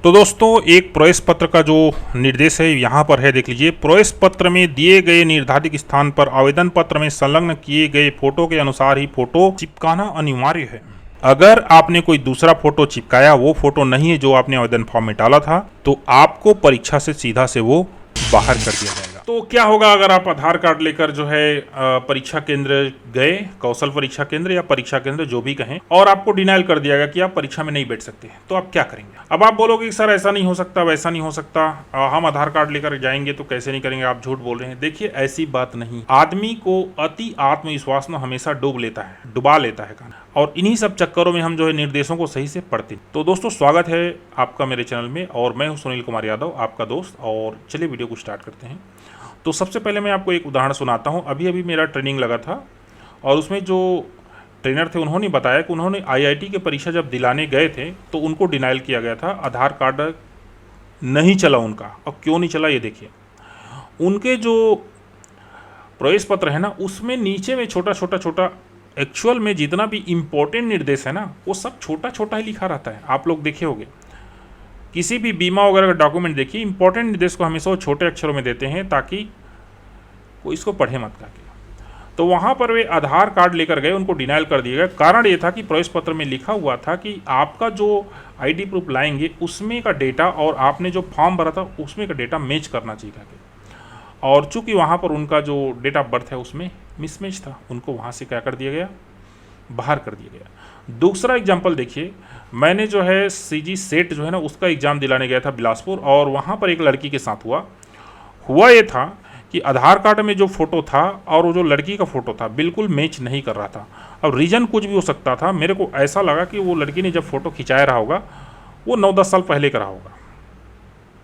तो दोस्तों एक प्रवेश पत्र का जो निर्देश है यहाँ पर है, देख लीजिए। प्रवेश पत्र में दिए गए निर्धारित स्थान पर आवेदन पत्र में संलग्न किए गए फोटो के अनुसार ही फोटो चिपकाना अनिवार्य है। अगर आपने कोई दूसरा फोटो चिपकाया, वो फोटो नहीं है जो आपने आवेदन फॉर्म में डाला था, तो आपको परीक्षा से सीधा से वो बाहर कर दिया जाएगा। तो क्या होगा अगर आप आधार कार्ड लेकर जो है परीक्षा केंद्र गए, कौशल परीक्षा केंद्र या परीक्षा केंद्र जो भी कहें, और आपको डिनाइल कर दिया गया कि आप परीक्षा में नहीं बैठ सकते, तो आप क्या करेंगे? अब आप बोलोगे कि सर ऐसा नहीं हो सकता, वैसा नहीं हो सकता, हम आधार कार्ड लेकर जाएंगे तो कैसे नहीं करेंगे, आप झूठ बोल रहे हैं। देखिए ऐसी बात नहीं। आदमी को अति आत्मविश्वास में हमेशा डुबा लेता है और इन्हीं सब चक्करों में हम जो है निर्देशों को सही से पढ़ते। तो दोस्तों स्वागत है आपका मेरे चैनल में, और मैं हूं सुनील कुमार यादव, आपका दोस्त। और चलिए वीडियो को स्टार्ट करते हैं। तो सबसे पहले मैं आपको एक उदाहरण सुनाता हूं। अभी मेरा ट्रेनिंग लगा था और उसमें जो ट्रेनर थे उन्होंने बताया कि उन्होंने आईआईटी की परीक्षा जब दिलाने गए थे तो उनको डिनाइल किया गया था, आधार कार्ड नहीं चला उनका। और क्यों नहीं चला ये देखिए, उनके जो प्रवेश पत्र है ना, उसमें नीचे में छोटा एक्चुअल में जितना भी इम्पोर्टेंट निर्देश है ना, वो सब छोटा छोटा ही लिखा रहता है। आप लोग देखे होंगे किसी भी बीमा वगैरह का डॉक्यूमेंट देखिए, इंपॉर्टेंट निर्देश को हमेशा वो छोटे अक्षरों में देते हैं ताकि कोई इसको पढ़े मत करके। तो वहाँ पर वे आधार कार्ड लेकर गए, उनको डिनाइल कर दिया गया। कारण ये था कि प्रवेश पत्र में लिखा हुआ था कि आपका जो आईडी प्रूफ लाएंगे उसमें का डेटा और आपने जो फॉर्म भरा था उसमें का डेटा मैच करना चाहिए था। और चूंकि वहाँ पर उनका जो डेट ऑफ बर्थ है उसमें मिसमैच था, उनको वहाँ से क्या कर दिया गया, बाहर कर दिया गया। दूसरा एग्जाम्पल देखिए, मैंने जो है सीजी सेट जो है ना उसका एग्ज़ाम दिलाने गया था बिलासपुर, और वहाँ पर एक लड़की के साथ हुआ ये था कि आधार कार्ड में जो फ़ोटो था और वो जो लड़की का फ़ोटो था बिल्कुल मैच नहीं कर रहा था। अब रीज़न कुछ भी हो सकता था, मेरे को ऐसा लगा कि वो लड़की ने जब फ़ोटो खिंचाया रहा होगा वो 9-10 साल पहले का रहा होगा।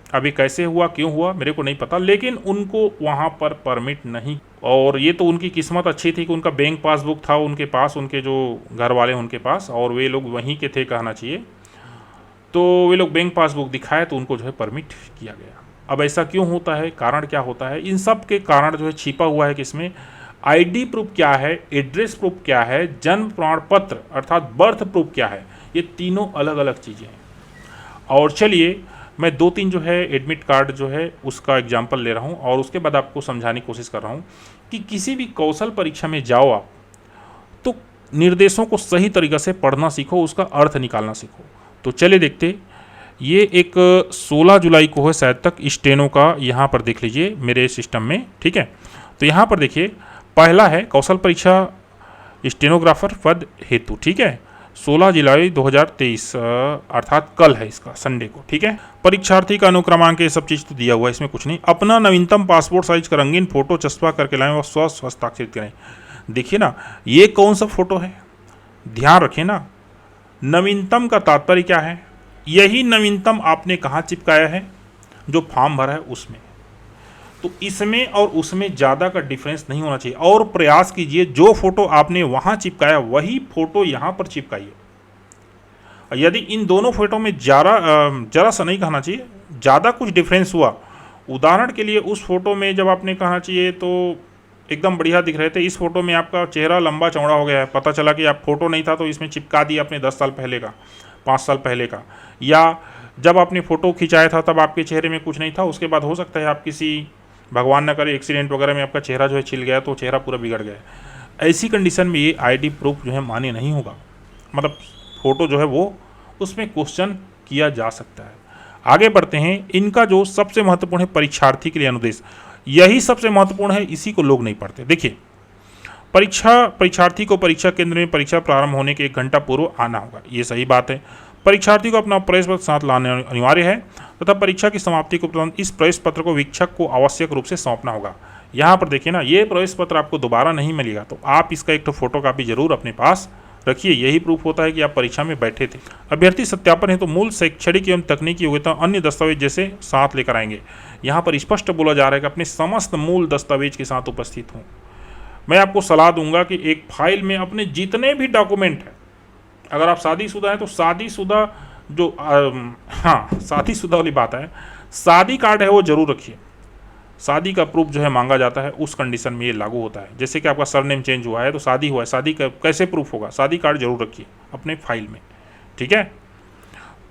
अभी कैसे हुआ, क्यों हुआ, मेरे को नहीं पता, लेकिन उनको वहाँ पर परमिट नहीं। और ये तो उनकी किस्मत अच्छी थी कि उनका बैंक पासबुक था उनके पास, उनके जो घर वाले उनके पास, और वे लोग वहीं के थे कहना चाहिए। तो वे लोग बैंक पासबुक दिखाए तो उनको जो है परमिट किया गया। अब ऐसा क्यों होता है, कारण क्या होता है? इन सब के कारण जो है छिपा हुआ है कि इसमें आईडी प्रूफ क्या है, एड्रेस प्रूफ क्या है, जन्म प्रमाण पत्र अर्थात बर्थ प्रूफ क्या है, ये तीनों अलग अलग चीज़ें हैं। और चलिए मैं 2-3 जो है एडमिट कार्ड जो है उसका एग्जाम्पल ले रहा हूँ और उसके बाद आपको समझाने की कोशिश कर रहा हूँ कि किसी भी कौशल परीक्षा में जाओ आप तो निर्देशों को सही तरीक़े से पढ़ना सीखो, उसका अर्थ निकालना सीखो। तो चलिए देखते, ये एक 16 जुलाई को है शायद तक स्टेनो का, यहाँ पर देख लीजिए मेरे सिस्टम में, ठीक है। तो यहाँ पर देखिए पहला है कौशल परीक्षा स्टेनोग्राफर पद हेतु, ठीक है, 16 जुलाई 2023 अर्थात कल है, इसका संडे को, ठीक है। परीक्षार्थी का अनुक्रमांक, ये सब चीज़ तो दिया हुआ है, इसमें कुछ नहीं। अपना नवीनतम पासपोर्ट साइज का रंगीन फोटो चस्पा करके लाएं और स्वस्थ हस्ताक्षरित करें। देखिए ना, ये कौन सा फोटो है, ध्यान रखें ना, नवीनतम का तात्पर्य क्या है? यही नवीनतम आपने कहाँ चिपकाया है, जो फॉर्म भरा है उसमें। तो इसमें और उसमें ज़्यादा का डिफरेंस नहीं होना चाहिए। और प्रयास कीजिए जो फोटो आपने वहाँ चिपकाया वही फोटो यहाँ पर चिपकाइए। यदि इन दोनों फोटो में जरा सा नहीं कहना चाहिए, ज़्यादा कुछ डिफरेंस हुआ, उदाहरण के लिए उस फोटो में जब आपने कहना चाहिए तो एकदम बढ़िया दिख रहे थे, इस फोटो में आपका चेहरा लंबा चौड़ा हो गया है, पता चला कि आप फोटो नहीं था तो इसमें चिपका दिया अपने 10 साल पहले का, 5 साल पहले का, या जब आपने फ़ोटो खिंचाया था तब आपके चेहरे में कुछ नहीं था, उसके बाद हो सकता है आप किसी भगवान न करे एक्सीडेंट वगैरह में आपका चेहरा जो है छिल गया तो चेहरा पूरा बिगड़ गया। ऐसी कंडीशन में ये आईडी प्रूफ जो है मान्य नहीं होगा, मतलब फ़ोटो जो है वो उसमें क्वेश्चन किया जा सकता है। आगे बढ़ते हैं, इनका जो सबसे महत्वपूर्ण है परीक्षार्थी के लिए अनुदेश, यही सबसे महत्वपूर्ण है, इसी को लोग नहीं पढ़ते। देखिए, परीक्षार्थी को परीक्षा केंद्र में परीक्षा प्रारंभ होने के 1 घंटा पूर्व आना होगा, ये सही बात है। परीक्षार्थी को अपना प्रवेश पत्र साथ लाना अनिवार्य है तथा परीक्षा की समाप्ति को उपरांत इस प्रवेश पत्र को वीक्षक को आवश्यक रूप से सौंपना होगा। यहाँ पर देखिए ना, ये प्रवेश पत्र आपको दोबारा नहीं मिलेगा, तो आप इसका एक तो फोटोकॉपी जरूर अपने पास रखिए, यही प्रूफ होता है कि आप परीक्षा में बैठे थे। अभ्यर्थी सत्यापन है तो मूल शैक्षणिक एवं तकनीकी योग्यता अन्य दस्तावेज जैसे साथ लेकर आएंगे। यहाँ पर स्पष्ट बोला जा रहा है कि अपने समस्त मूल दस्तावेज के साथ उपस्थित हों। मैं आपको सलाह दूंगा कि एक फाइल में अपने जितने भी डॉक्यूमेंट हैं, अगर आप शादीशुदा हैं तो शादीशुदा जो शादीशुदा वाली बात है, शादी कार्ड है वो जरूर रखिए। शादी का प्रूफ जो है मांगा जाता है, उस कंडीशन में ये लागू होता है। जैसे कि आपका सरनेम चेंज हुआ है तो शादी हुआ है, शादी का कैसे प्रूफ होगा, शादी कार्ड जरूर रखिए अपने फाइल में, ठीक है।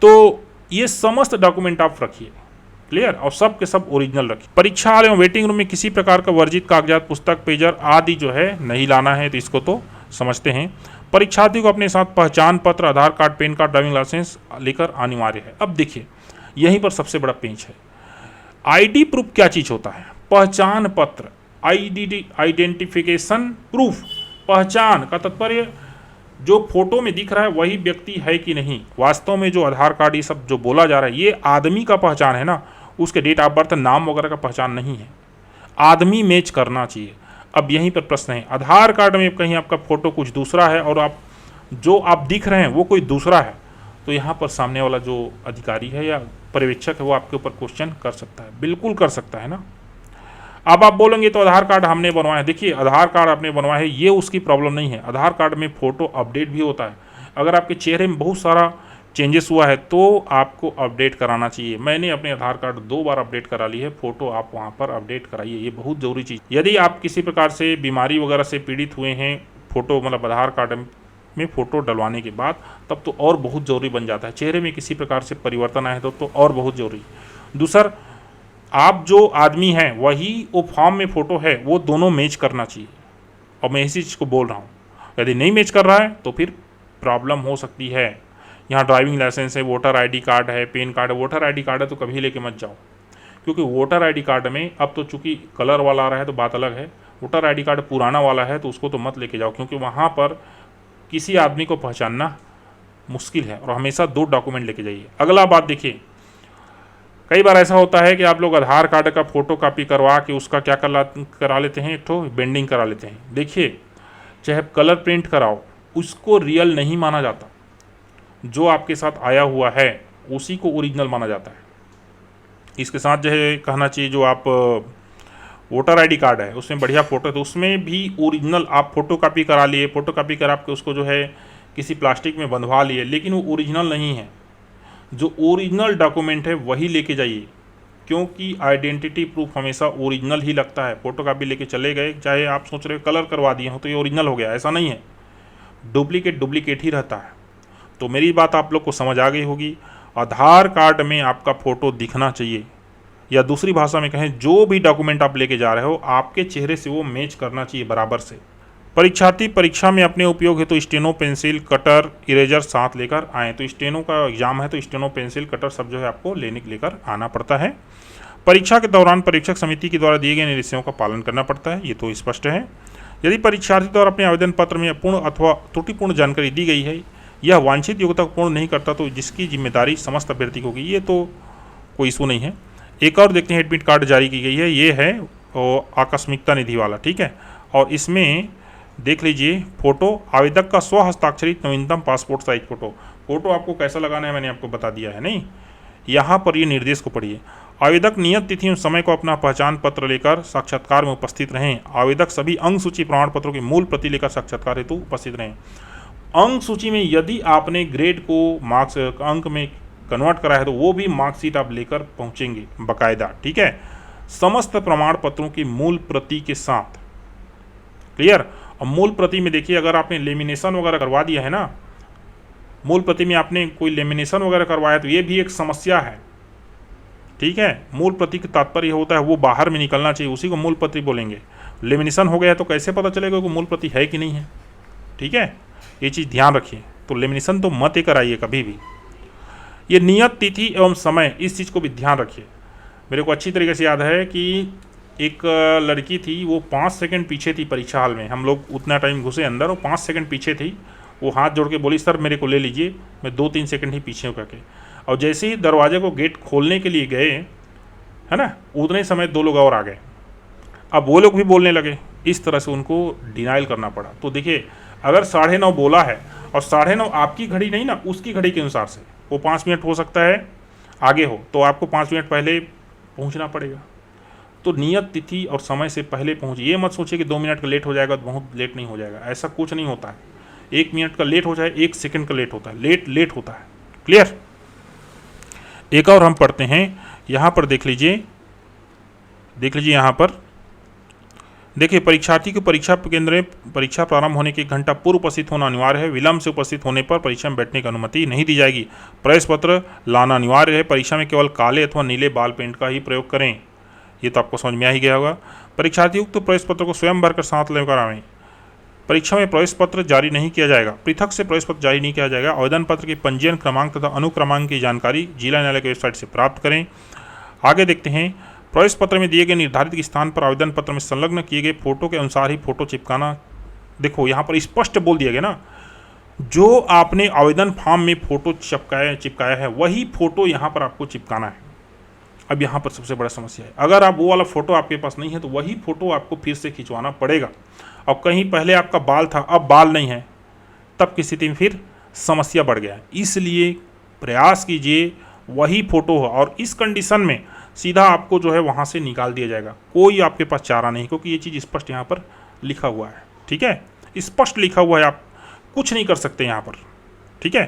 तो ये समस्त डॉक्यूमेंट आप रखिए, क्लियर, और सब के सब ओरिजिनल रखिए। परीक्षा हॉल एवं वेटिंग रूम में किसी प्रकार का वर्जित कागजात, पुस्तक, पेजर आदि जो है नहीं लाना है, तो इसको तो समझते हैं। परीक्षार्थी को अपने साथ पहचान पत्र, Aadhaar card, PAN card, driving licence लेकर अनिवार्य है। अब देखिए यहीं पर सबसे बड़ा पेंच है। आईडी प्रूफ क्या चीज़ होता है? पहचान पत्र, आइडेंटिफिकेशन प्रूफ। पहचान का तात्पर्य जो फोटो में दिख रहा है वही व्यक्ति है कि नहीं। वास्तव में जो आधार कार्ड ये सब जो बोला जा रहा है ये आदमी का पहचान है ना, उसके डेट ऑफ बर्थ, नाम वगैरह का पहचान नहीं है। आदमी मैच करना चाहिए। अब यहीं पर प्रश्न है, आधार कार्ड में कहीं आपका फोटो कुछ दूसरा है और आप दिख रहे हैं वो कोई दूसरा है, तो यहाँ पर सामने वाला जो अधिकारी है या पर्यवेक्षक है वो आपके ऊपर क्वेश्चन कर सकता है, बिल्कुल कर सकता है ना। अब आप बोलेंगे तो आधार कार्ड हमने बनवाया है। देखिए आधार कार्ड आपने बनवाया है ये उसकी प्रॉब्लम नहीं है। आधार कार्ड में फ़ोटो अपडेट भी होता है। अगर आपके चेहरे में बहुत सारा चेंजेस हुआ है तो आपको अपडेट कराना चाहिए। मैंने अपने आधार कार्ड 2 बार अपडेट करा ली है, फ़ोटो आप वहाँ पर अपडेट कराइए, ये बहुत ज़रूरी चीज़। यदि आप किसी प्रकार से बीमारी वगैरह से पीड़ित हुए हैं, फ़ोटो मतलब आधार कार्ड में फ़ोटो डलवाने के बाद, तब तो और बहुत ज़रूरी बन जाता है। चेहरे में किसी प्रकार से परिवर्तन आए तो और बहुत ज़रूरी। दूसरा, आप जो आदमी हैं वही वो फॉर्म में फ़ोटो है वो दोनों मैच करना चाहिए, और मैं इसी चीज़ को बोल रहा हूँ। यदि नहीं मैच कर रहा है तो फिर प्रॉब्लम हो सकती है। यहाँ ड्राइविंग लाइसेंस है, वोटर आईडी कार्ड है, पैन कार्ड है। वोटर आईडी कार्ड है तो कभी लेके मत जाओ, क्योंकि वोटर आईडी कार्ड में अब तो चूंकि कलर वाला आ रहा है तो बात अलग है। वोटर आईडी कार्ड पुराना वाला है तो उसको तो मत लेके जाओ, क्योंकि वहाँ पर किसी आदमी को पहचानना मुश्किल है, और हमेशा 2 डॉक्यूमेंट लेके जाइए। अगला बात देखिए, कई बार ऐसा होता है कि आप लोग आधार कार्ड का फ़ोटो कॉपी करवा के उसका क्या करा लेते हैं, एक तो बेंडिंग करा लेते हैं। देखिए चाहे कलर प्रिंट कराओ, उसको रियल नहीं माना जाता। जो आपके साथ आया हुआ है उसी को ओरिजिनल माना जाता है। इसके साथ जो है कहना चाहिए, जो आप वोटर आईडी कार्ड है उसमें बढ़िया फ़ोटो है तो उसमें भी ओरिजिनल आप फ़ोटो कॉपी करा लिए, फ़ोटो कॉपी करा के उसको जो है किसी प्लास्टिक में बंधवा लिए, लेकिन वो ओरिजिनल नहीं है। जो ओरिजिनल डॉक्यूमेंट है वही लेके जाइए, क्योंकि आइडेंटिटी प्रूफ हमेशा ओरिजिनल ही लगता है। फ़ोटो कॉपी लेके चले गए, चाहे आप सोच रहे हो कलर करवा दिए हो तो ये ओरिजिनल हो गया, ऐसा नहीं है। डुप्लीकेट ही रहता है। तो मेरी बात आप लोग को समझ आ गई होगी। आधार कार्ड में आपका फ़ोटो दिखना चाहिए, या दूसरी भाषा में कहें जो भी डॉक्यूमेंट आप लेके जा रहे हो आपके चेहरे से वो मैच करना चाहिए बराबर से। परीक्षार्थी परीक्षा में अपने उपयोग है तो स्टेनो, पेंसिल, कटर, इरेजर साथ लेकर आएँ। तो स्टेनो का एग्जाम है तो स्टेनो, पेंसिल, कटर सब जो है आपको लेकर आना पड़ता है। परीक्षा के दौरान परीक्षक समिति के द्वारा दिए गए निर्देशों का पालन करना पड़ता है, ये तो स्पष्ट है। यदि परीक्षार्थी द्वारा अपने आवेदन पत्र में पूर्ण अथवा त्रुटिपूर्ण जानकारी दी गई है, यह वांछित योग्यता को पूर्ण नहीं करता तो जिसकी जिम्मेदारी समस्त अभ्यर्थी होगी, ये तो कोई इशू नहीं है। एक और देखते हैं, एडमिट कार्ड जारी की गई है, ये है आकस्मिकता निधि वाला, ठीक है। और इसमें देख लीजिए फ़ोटो आवेदक का स्व हस्ताक्षरित नवीनतम पासपोर्ट साइज फ़ोटो आपको कैसा लगाना है मैंने आपको बता दिया है। नहीं, यहाँ पर ये निर्देश को पढ़िए। आवेदक नियत तिथि एवं समय को अपना पहचान पत्र लेकर साक्षात्कार में उपस्थित रहें। आवेदक सभी अंक सूची प्रमाण पत्रों की मूल प्रति लेकर साक्षात्कार हेतु उपस्थित रहें। अंक सूची में यदि आपने ग्रेड को मार्क्स अंक में कन्वर्ट करा है तो वो भी मार्कशीट आप लेकर पहुँचेंगे बाकायदा, ठीक है, समस्त प्रमाण पत्रों की मूल प्रति के साथ। क्लियर। और मूल प्रति में देखिए, अगर आपने लेमिनेशन वगैरह करवा दिया है ना, मूल प्रति में आपने कोई लेमिनेशन वगैरह करवाया तो ये भी एक समस्या है, ठीक है। मूल प्रति का तात्पर्य होता है वो बाहर में निकलना चाहिए, उसी को मूल प्रति बोलेंगे। लेमिनेशन हो गया तो कैसे पता चलेगा कि मूल प्रति है कि नहीं है, ठीक है, ये चीज़ ध्यान रखिए। तो लेमिनेशन तो मत ही कराइए कभी भी। ये नियत तिथि एवं समय, इस चीज़ को भी ध्यान रखिए। मेरे को अच्छी तरीके से याद है कि एक लड़की थी, वो 5 सेकंड पीछे थी परीक्षा हॉल में। हम लोग उतना टाइम घुसे अंदर, वो 5 सेकंड पीछे थी। वो हाथ जोड़ के बोली, सर मेरे को ले लीजिए, मैं 2-3 सेकंड ही पीछे हूँ करके। और जैसे ही दरवाजे को गेट खोलने के लिए गए, है ना, उतने समय 2 लोग और आ गए। अब वो लोग भी बोलने लगे, इस तरह से उनको डिनाइल करना पड़ा। तो देखिए, अगर 9:30 बोला है और 9:30 आपकी घड़ी नहीं ना, उसकी घड़ी के अनुसार से वो 5 मिनट हो सकता है आगे हो, तो आपको 5 मिनट पहले पहुंचना पड़ेगा। तो नियत तिथि और समय से पहले पहुंचिए। ये मत सोचिए कि 2 मिनट का लेट हो जाएगा तो बहुत लेट नहीं हो जाएगा, ऐसा कुछ नहीं होता है। 1 मिनट का लेट हो जाए, 1 सेकंड का लेट होता है, लेट होता है। क्लियर। एक और हम पढ़ते हैं, यहाँ पर देख लीजिए यहाँ पर देखिए, परीक्षार्थी को परीक्षा केंद्र में परीक्षा प्रारंभ होने के 1 घंटा पूर्व उपस्थित होना अनिवार्य है। विलंब से उपस्थित होने पर परीक्षा में बैठने की अनुमति नहीं दी जाएगी। प्रवेश पत्र लाना अनिवार्य है। परीक्षा में केवल काले अथवा नीले बाल पेंट का ही प्रयोग करें। ये तो आपको समझ में आ ही गया होगा। परीक्षार्थी उक्त प्रवेश पत्र को स्वयं भरकर साथ लेकर आवें। परीक्षा में प्रवेश पत्र जारी नहीं किया जाएगा। पृथक से प्रवेश पत्र जारी नहीं किया जाएगा। आवेदन पत्र के पंजीयन क्रमांक तथा अनुक्रमांक की जानकारी जिला न्यायालय की वेबसाइट से प्राप्त करें। आगे देखते हैं, प्रवेश पत्र में दिए गए निर्धारित स्थान पर आवेदन पत्र में संलग्न किए गए फोटो के अनुसार ही फोटो चिपकाना। देखो यहाँ पर स्पष्ट बोल दिया गया ना, जो आपने आवेदन फॉर्म में फोटो चिपकाया है वही फोटो यहाँ पर आपको चिपकाना है। अब यहाँ पर सबसे बड़ा समस्या है, अगर आप वो वाला फोटो आपके पास नहीं है तो वही फोटो आपको फिर से खिंचवाना पड़ेगा। और कहीं पहले आपका बाल था, अब बाल नहीं है, तब की स्थिति में फिर समस्या बढ़ गया है। इसलिए प्रयास कीजिए वही फोटो हो, और इस कंडीशन में सीधा आपको जो है वहाँ से निकाल दिया जाएगा। कोई आपके पास चारा नहीं, क्योंकि ये चीज़ स्पष्ट यहाँ पर लिखा हुआ है। ठीक है, स्पष्ट लिखा हुआ है, आप कुछ नहीं कर सकते यहाँ पर। ठीक है,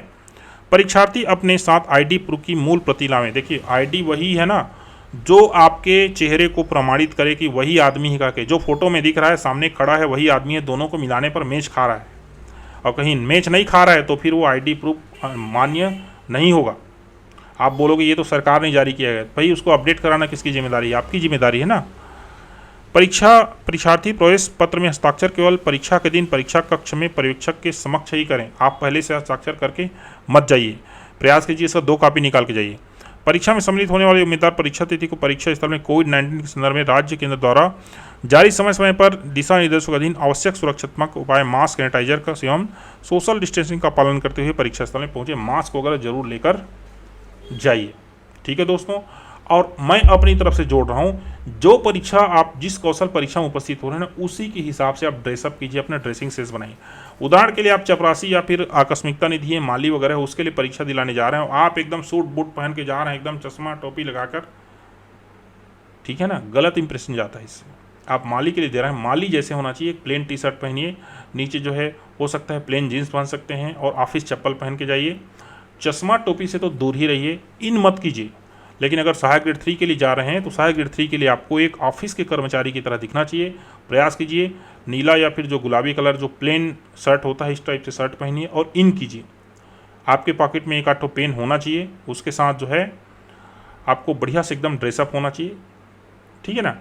परीक्षार्थी अपने साथ आईडी प्रूफ की मूल प्रति लावें। देखिए, आईडी वही है ना जो आपके चेहरे को प्रमाणित करे कि वही आदमी ही का के जो फोटो में दिख रहा है सामने खड़ा है वही आदमी है। दोनों को मिलाने पर मैच खा रहा है, और कहीं मैच नहीं खा रहा है तो फिर वो आईडी प्रूफ मान्य नहीं होगा। आप बोलोगे ये तो सरकार ने जारी किया है, भाई उसको अपडेट कराना किसकी जिम्मेदारी है? आपकी जिम्मेदारी है ना। परीक्षार्थी प्रवेश पत्र में हस्ताक्षर केवल परीक्षा के दिन परीक्षा कक्ष में पर्यवेक्षक के समक्ष ही करें। आप पहले से हस्ताक्षर करके मत जाइए। प्रयास कीजिए इसका 2 कॉपी निकाल के जाइए। परीक्षा में सम्मिलित होने वाले उम्मीदवार परीक्षा तिथि को परीक्षा स्थल में कोविड-19 के संदर्भ में राज्य केंद्र द्वारा जारी समय समय पर दिशा निर्देशों के अधीन आवश्यक सुरक्षात्मक उपाय, मास्क, सैनिटाइजर का एवं सोशल डिस्टेंसिंग का पालन करते हुए परीक्षा स्थल में पहुंचे। मास्क वगैरह जरूर लेकर जाइए। ठीक है दोस्तों, और मैं अपनी तरफ से जोड़ रहा हूँ, जो परीक्षा आप जिस कौशल परीक्षा में उपस्थित हो रहे हैं ना, उसी के हिसाब से आप ड्रेसअप कीजिए, अपना ड्रेसिंग सेंस बनाइए। उदाहरण के लिए आप चपरासी या फिर आकस्मिकता निधि माली वगैरह उसके लिए परीक्षा दिलाने जा रहे हैं, आप एकदम सूट बूट पहन के जा रहे हैं, एकदम चश्मा टोपी लगाकर, ठीक है ना, गलत इंप्रेशन जाता है इससे। आप माली के लिए दे रहे हैं, माली जैसे होना चाहिए। प्लेन टी शर्ट पहनिए, नीचे जो है हो सकता है प्लेन जीन्स पहन सकते हैं, और ऑफिस चप्पल पहन के जाइए। चश्मा टोपी से तो दूर ही रहिए, इन मत कीजिए। लेकिन अगर सहायक ग्रेड 3 के लिए जा रहे हैं तो सहायक ग्रेड 3 के लिए आपको एक ऑफिस के कर्मचारी की तरह दिखना चाहिए। प्रयास कीजिए नीला या फिर जो गुलाबी कलर जो प्लेन शर्ट होता है इस टाइप से शर्ट पहनिए, और इन कीजिए। आपके पॉकेट में एक आधो पेन होना चाहिए, उसके साथ जो है आपको बढ़िया से एकदम ड्रेसअप होना चाहिए। ठीक है ना,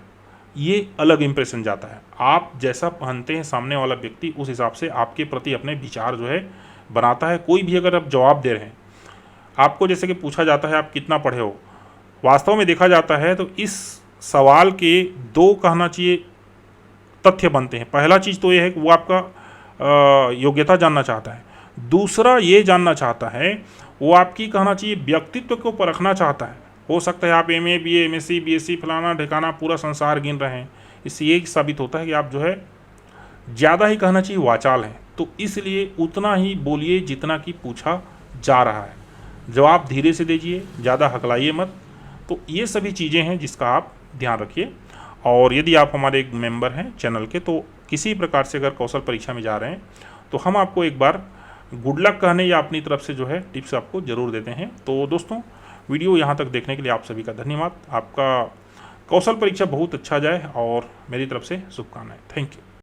ये अलग इंप्रेशन जाता है। आप जैसा पहनते हैं सामने वाला व्यक्ति उस हिसाब से आपके प्रति अपने विचार जो है बनाता है। कोई भी अगर आप जवाब दे रहे हैं, आपको जैसे कि पूछा जाता है आप कितना पढ़े हो, वास्तव में देखा जाता है तो इस सवाल के 2 कहना चाहिए तथ्य बनते हैं। पहला चीज़ तो ये है कि वो आपका योग्यता जानना चाहता है, दूसरा ये जानना चाहता है वो आपकी कहना चाहिए व्यक्तित्व को परखना चाहता है। हो सकता है आप MA BA MSc BSc फलाना ढिकाना पूरा संसार गिन रहे हैं, इससे ये साबित होता है कि आप जो है ज़्यादा ही कहना चाहिए वाचाल हैं। तो इसलिए उतना ही बोलिए जितना कि पूछा जा रहा है, जवाब धीरे से दीजिए, ज़्यादा हकलाइए मत। तो ये सभी चीज़ें हैं जिसका आप ध्यान रखिए। और यदि आप हमारे एक मेंबर हैं चैनल के, तो किसी प्रकार से अगर कौशल परीक्षा में जा रहे हैं तो हम आपको एक बार गुड लक कहने या अपनी तरफ से जो है टिप्स आपको ज़रूर देते हैं। तो दोस्तों, वीडियो यहाँ तक देखने के लिए आप सभी का धन्यवाद। आपका कौशल परीक्षा बहुत अच्छा जाए और मेरी तरफ से शुभकामनाएं। Thank you.